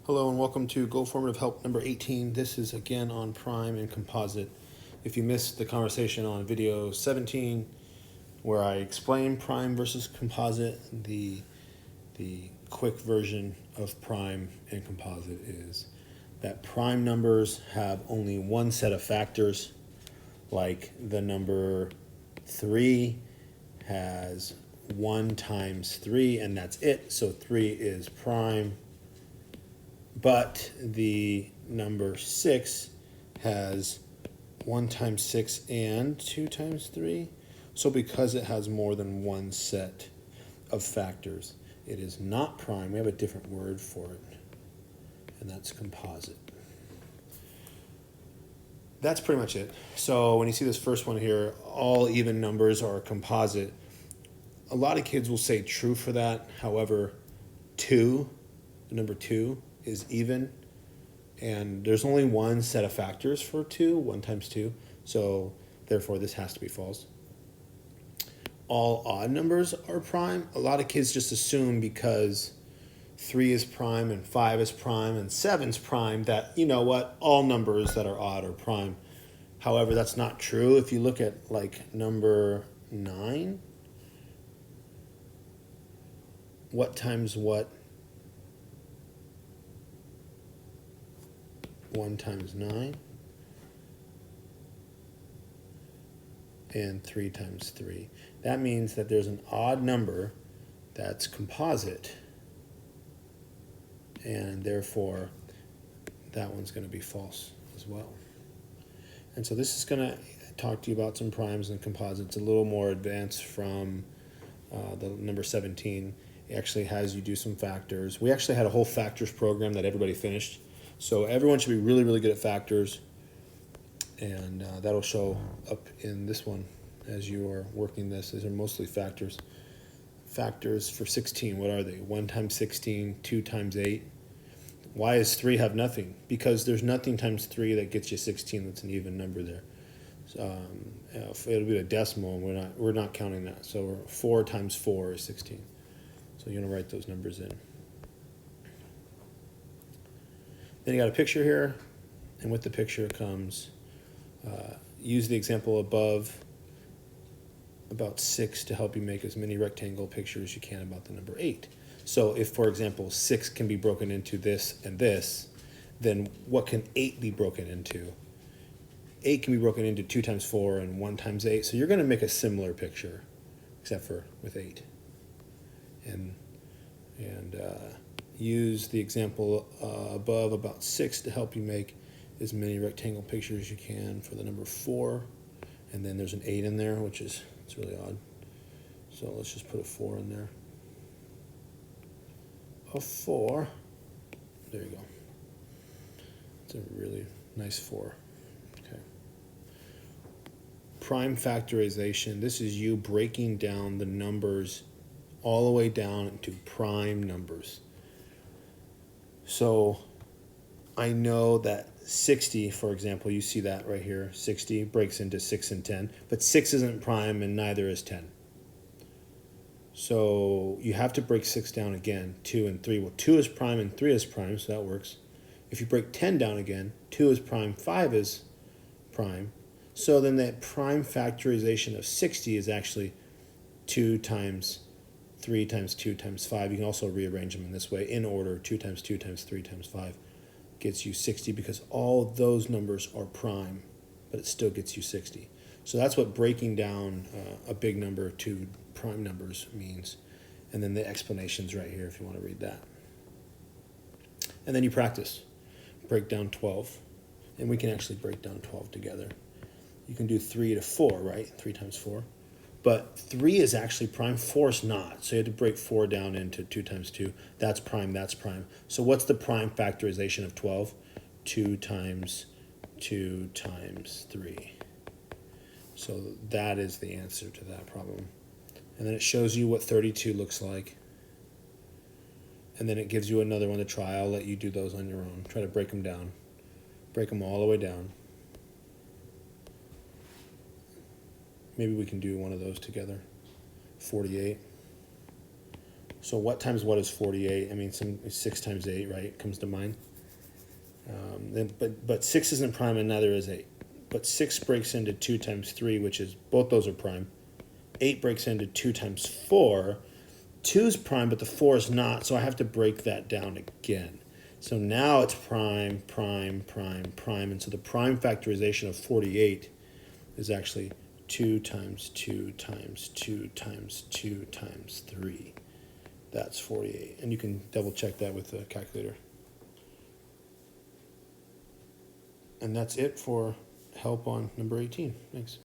Hello and welcome to GoFormative Help number 18. This is again on prime and composite. If you missed the conversation on video 17 where I explain prime versus composite, the quick version of prime and composite is that prime numbers have only one set of factors, like the number 3 has 1 times 3 and that's it, so 3 is prime. But the number 6 has 1 times 6 and 2 times 3. So because it has more than one set of factors, it is not prime. We have a different word for it, and that's composite. That's pretty much it. So when you see this first one here, all even numbers are composite. A lot of kids will say true for that. However, 2, the number 2, is even, and there's only one set of factors for 2, 1 times 2, so therefore this has to be false. All odd numbers are prime. A lot of kids just assume because 3 is prime and 5 is prime and 7 is prime that, you know what, all numbers that are odd are prime. However, that's not true. If you look at like number 9, what times what? 1 times 9 and 3 times 3. That means that there's an odd number that's composite, and therefore that one's going to be false as well. And so this is going to talk to you about some primes and composites a little more advanced from the number 17. It actually has you do some factors. We actually had a whole factors program that everybody finished. So everyone should be really, really good at factors, and that'll show up in this one as you are working this. These are mostly factors. Factors for 16, what are they? 1 times 16, 2 times 8. Why does 3 have nothing? Because there's nothing times 3 that gets you 16. That's an even number there. So, it'll be a decimal, and we're not counting that. So 4 times 4 is 16. So you're going to write those numbers in. Then you got a picture here, and with the picture comes, use the example above about 6 to help you make as many rectangle pictures as you can about the number 8. So if, for example, 6 can be broken into this and this, then what can 8 be broken into? 8 can be broken into 2 times 4 and 1 times 8. So you're going to make a similar picture, except for with 8. And use the example above about 6 to help you make as many rectangle pictures as you can for the number 4. And then there's an 8 in there, which is, it's really odd. So let's just put a 4 in there. A 4. There you go. It's a really nice 4. Okay. Prime factorization. This is you breaking down the numbers all the way down into prime numbers. So I know that 60, for example, you see that right here, 60 breaks into 6 and 10, but 6 isn't prime and neither is 10. So you have to break 6 down again, 2 and 3. Well, 2 is prime and 3 is prime, so that works. If you break 10 down again, 2 is prime, 5 is prime. So then that prime factorization of 60 is actually 2 times 3 times 2 times 5. You can also rearrange them in this way in order. 2 times 2 times 3 times 5 gets you 60 because all those numbers are prime, but it still gets you 60. So that's what breaking down a big number to prime numbers means. And then the explanation's right here if you want to read that. And then you practice. Break down 12. And we can actually break down 12 together. You can do 3 to 4, right? 3 times 4. But 3 is actually prime, 4 is not. So you have to break 4 down into 2 times 2. That's prime, that's prime. So what's the prime factorization of 12? 2 times 2 times 3. So that is the answer to that problem. And then it shows you what 32 looks like. And then it gives you another one to try. I'll let you do those on your own. Try to break them down. Break them all the way down. Maybe we can do one of those together. 48. So what times what is 48? I mean, 6 times 8, right, comes to mind. But 6 isn't prime and neither is 8. But 6 breaks into 2 times 3, which is, both those are prime. 8 breaks into 2 times 4. 2 is prime, but the 4 is not, so I have to break that down again. So now it's prime, prime, prime, prime, and so the prime factorization of 48 is actually 2 times 2 times 2 times 2 times 3. That's 48, and you can double check that with the calculator. And that's it for help on number 18. Thanks.